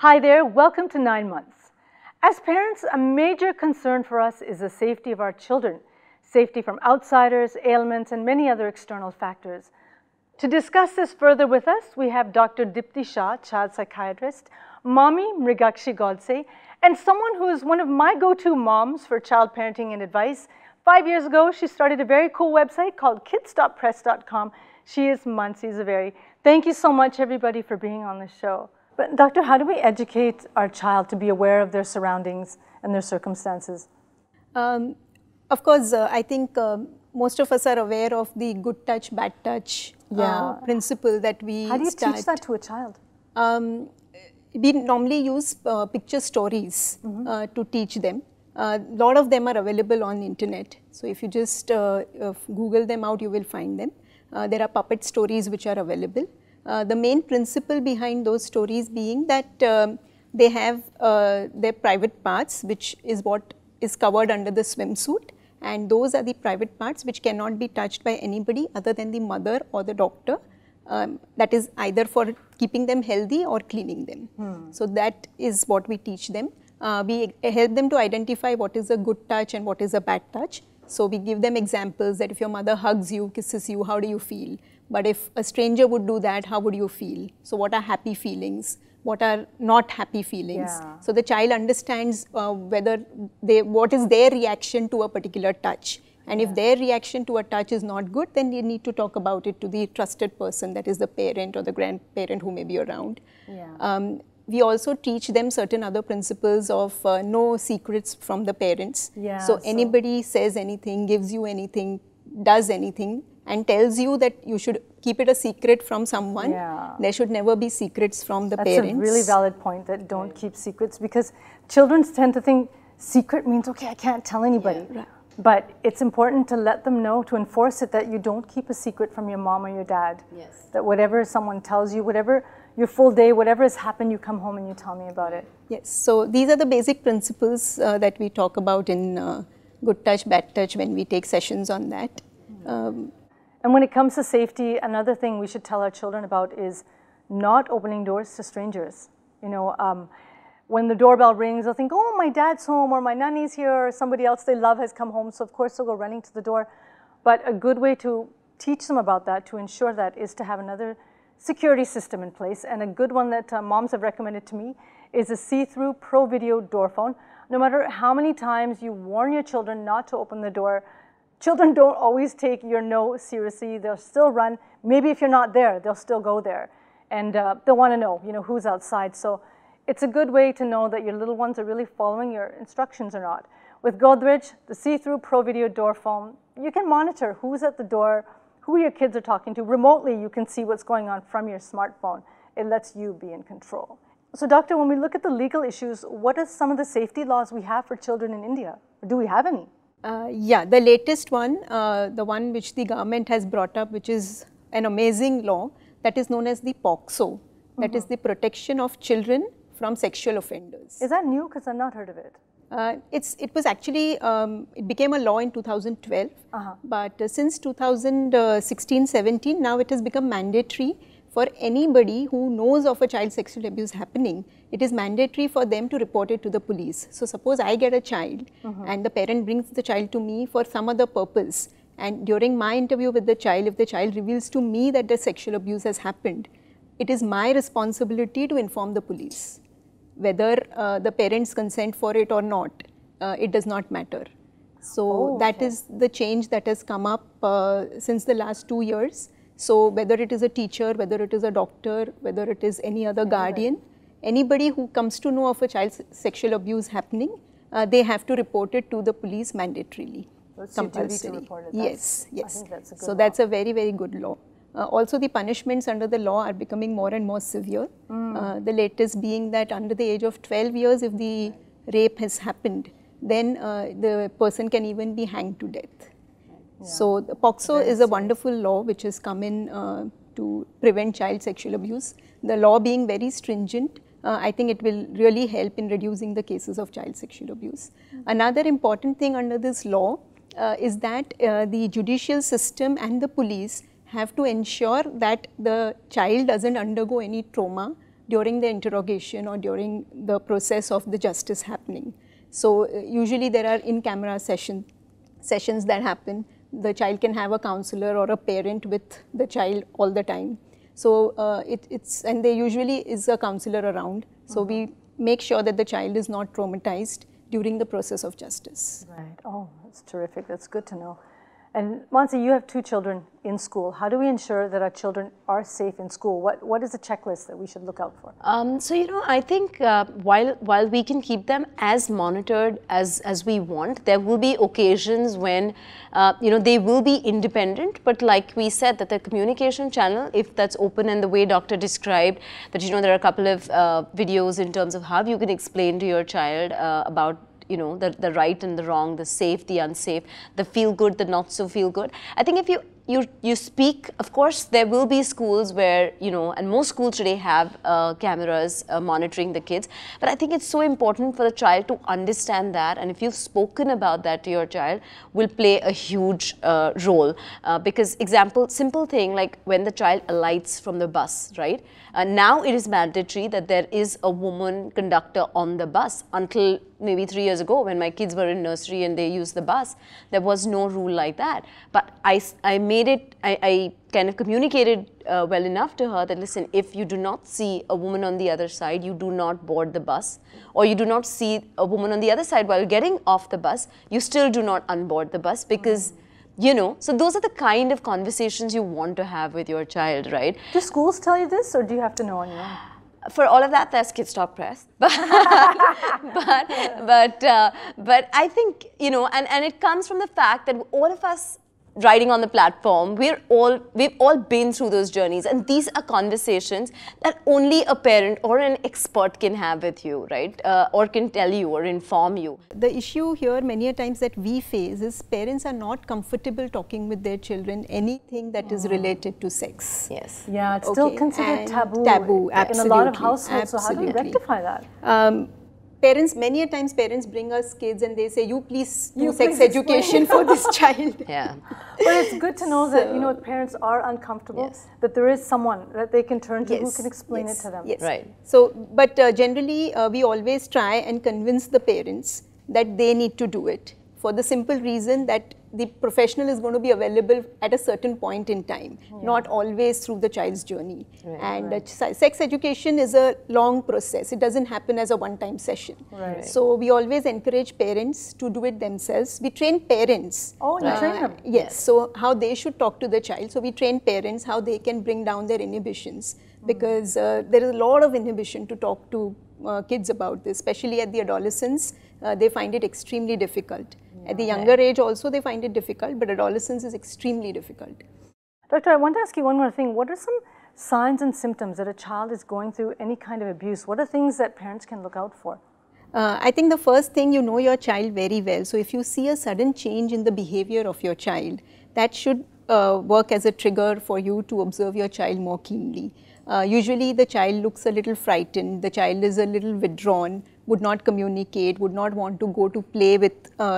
Hi there, welcome to 9 Months. As parents, a major concern for us is the safety of our children, safety from outsiders, ailments, and many other external factors. To discuss this further with us, we have Dr. Dipti Shah, child psychiatrist, mommy Mrigakshi Godse, and someone who is one of my go-to moms for child parenting and advice. 5 years ago, she started a very cool website called KidStoppress.com. She is Mansi Zaveri. Thank you so much, everybody, for being on the show. But doctor, how do we educate our child to be aware of their surroundings and their circumstances? Of course, I think most of us are aware of the good touch, bad touch principle that we How do you teach that to a child? We normally use picture stories to teach them. A lot of them are available on the internet. So if you just Google them out, you will find them. There are puppet stories which are available. The main principle behind those stories being that they have their private parts, which is what is covered under the swimsuit, and those are the private parts which cannot be touched by anybody other than the mother or the doctor. That is either for keeping them healthy or cleaning them. So that is what we teach them. We help them to identify what is a good touch and what is a bad touch. So we give them examples that if your mother hugs you, kisses you, how do you feel? But if a stranger would do that, how would you feel? So what are happy feelings? What are not happy feelings? So the child understands what is their reaction to a particular touch. And if their reaction to a touch is not good, then they need to talk about it to the trusted person, that is the parent or the grandparent who may be around. We also teach them certain other principles of no secrets from the parents. So anybody says anything, gives you anything, does anything, and tells you that you should keep it a secret from someone, there should never be secrets from the parents. That's a really valid point, that don't keep secrets, because children tend to think secret means, okay, I can't tell anybody. But it's important to let them know, to enforce it, that you don't keep a secret from your mom or your dad. That whatever someone tells you, whatever your full day, whatever has happened, you come home and you tell me about it. So these are the basic principles that we talk about in good touch, bad touch when we take sessions on that. And when it comes to safety, another thing we should tell our children about is not opening doors to strangers. You know, when the doorbell rings, they'll think, oh, my dad's home, or my nanny's here, or somebody else they love has come home, so of course they'll go running to the door. But a good way to teach them about that, to ensure that, is to have another security system in place. And a good one that moms have recommended to me is a see-through Pro Video door phone. No matter how many times you warn your children not to open the door, children don't always take your no seriously. They'll still run. Maybe if you're not there, they'll still go there. And they'll want to know, who's outside. So it's a good way to know that your little ones are really following your instructions or not. With Godrej, the see-through Pro Video door phone, you can monitor who's at the door, who your kids are talking to. Remotely, you can see what's going on from your smartphone. It lets you be in control. So doctor, when we look at the legal issues, what are some of the safety laws we have for children in India? Or do we have any? The latest one, the one which the government has brought up, which is an amazing law, that is known as the POCSO. That is the Protection of Children from Sexual Offenders. Is that new? Because I've not heard of it. It was actually, it became a law in 2012, but since 2016-17, now it has become mandatory for anybody who knows of a child sexual abuse happening. It is mandatory for them to report it to the police. So suppose I get a child and the parent brings the child to me for some other purpose, and during my interview with the child, if the child reveals to me that the sexual abuse has happened, it is my responsibility to inform the police. Whether the parents consent for it or not, it does not matter. So that is the change that has come up since the last 2 years. So whether it is a teacher, whether it is a doctor, whether it is any other guardian, anybody who comes to know of a child's sexual abuse happening, they have to report it to the police mandatorily. It's your duty to report it. Yes. I think that's a good law. That's a very, very good law. Also, the punishments under the law are becoming more and more severe. The latest being that under the age of 12 years, if the rape has happened, then the person can even be hanged to death. So the POCSO is a wonderful law which has come in to prevent child sexual abuse. The law being very stringent, I think it will really help in reducing the cases of child sexual abuse. Another important thing under this law is that the judicial system and the police have to ensure that the child doesn't undergo any trauma during the interrogation or during the process of the justice happening. So usually there are in-camera sessions that happen. The child can have a counselor or a parent with the child all the time. So and there usually is a counselor around. So we make sure that the child is not traumatized during the process of justice. Right. Oh, that's terrific. That's good to know. And Mansi, you have 2 children in school. How do we ensure that our children are safe in school? What is the checklist that we should look out for? So, you know, I think while we can keep them as monitored as we want, there will be occasions when, you know, they will be independent. But like we said, that the communication channel, if that's open, and the way Doctor described, that, you know, there are a couple of videos in terms of how you can explain to your child about, you know, the right and the wrong, the safe, the unsafe, the feel good, the not so feel good. I think if you speak, of course, there will be schools where, you know, and most schools today have cameras monitoring the kids. But I think it's so important for the child to understand that. And if you've spoken about that to your child, will play a huge role. Because simple thing like when the child alights from the bus, right? Now it is mandatory that there is a woman conductor on the bus. Until maybe 3 years ago, when my kids were in nursery and they used the bus, there was no rule like that. But I kind of communicated well enough to her that, listen, if you do not see a woman on the other side, you do not board the bus, or you do not see a woman on the other side while getting off the bus, you still do not unboard the bus, because you know, so those are the kind of conversations you want to have with your child, right? Do schools tell you this, or do you have to know on your own? For all of that, there's KidStoppress. But I think, you know, and it comes from the fact that all of us riding on the platform, we've all been through those journeys, and these are conversations that only a parent or an expert can have with you, right? Or can tell you or inform you. The issue here many a times that we face is parents are not comfortable talking with their children anything that is related to sex. Yes. Yeah, it's still considered taboo. Taboo, absolutely. In a lot of households. So how do we rectify that? Many a times parents bring us kids and they say, you please do sex education for this child. Yeah. But it's good to know that, you know, parents are uncomfortable, that there is someone that they can turn to who can explain it to them. Yes. Right. So, but generally we always try and convince the parents that they need to do it, for the simple reason that the professional is going to be available at a certain point in time, not always through the child's journey. Right. And sex education is a long process. It doesn't happen as a one-time session. Right. So we always encourage parents to do it themselves. We train parents. Oh, you train them? Yes. So how they should talk to the child. So we train parents how they can bring down their inhibitions, because there is a lot of inhibition to talk to kids about this, especially at the adolescence. They find it extremely difficult. At the younger age also they find it difficult, but adolescence is extremely difficult. Doctor, I want to ask you one more thing. What are some signs and symptoms that a child is going through any kind of abuse? What are things that parents can look out for? I think the first thing, you know your child very well. So if you see a sudden change in the behavior of your child, that should work as a trigger for you to observe your child more keenly. Usually the child looks a little frightened, the child is a little withdrawn, would not communicate, would not want to go to play with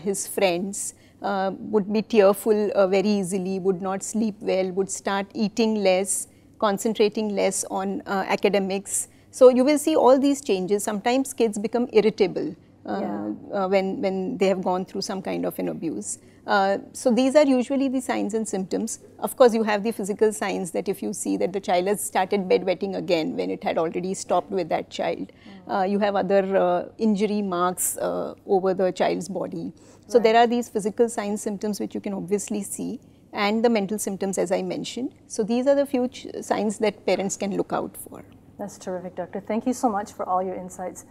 his friends, would be tearful very easily, would not sleep well, would start eating less, concentrating less on academics. So you will see all these changes. Sometimes kids become irritable when they have gone through some kind of an abuse. So these are usually the signs and symptoms. Of course, you have the physical signs that if you see that the child has started bedwetting again when it had already stopped with that child. You have other injury marks over the child's body. So there are these physical signs, symptoms which you can obviously see, and the mental symptoms as I mentioned. So these are the few signs that parents can look out for. That's terrific, Doctor. Thank you so much for all your insights.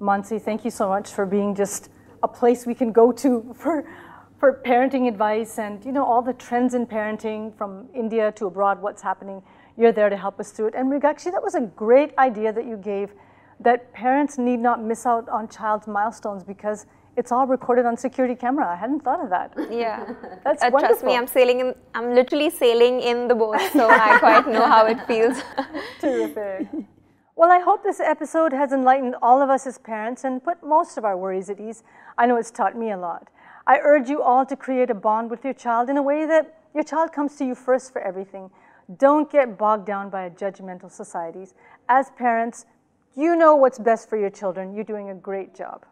Mansi, thank you so much for being just a place we can go to for parenting advice and, you know, all the trends in parenting from India to abroad, what's happening. You're there to help us through it. And Mrigakshi, that was a great idea that you gave, that parents need not miss out on child's milestones because it's all recorded on security camera. I hadn't thought of that. Yeah. That's wonderful. Trust me, I'm literally sailing in the boat, so I quite know how it feels. Terrific. Well, I hope this episode has enlightened all of us as parents and put most of our worries at ease. I know it's taught me a lot. I urge you all to create a bond with your child in a way that your child comes to you first for everything. Don't get bogged down by judgmental societies. As parents, you know what's best for your children. You're doing a great job.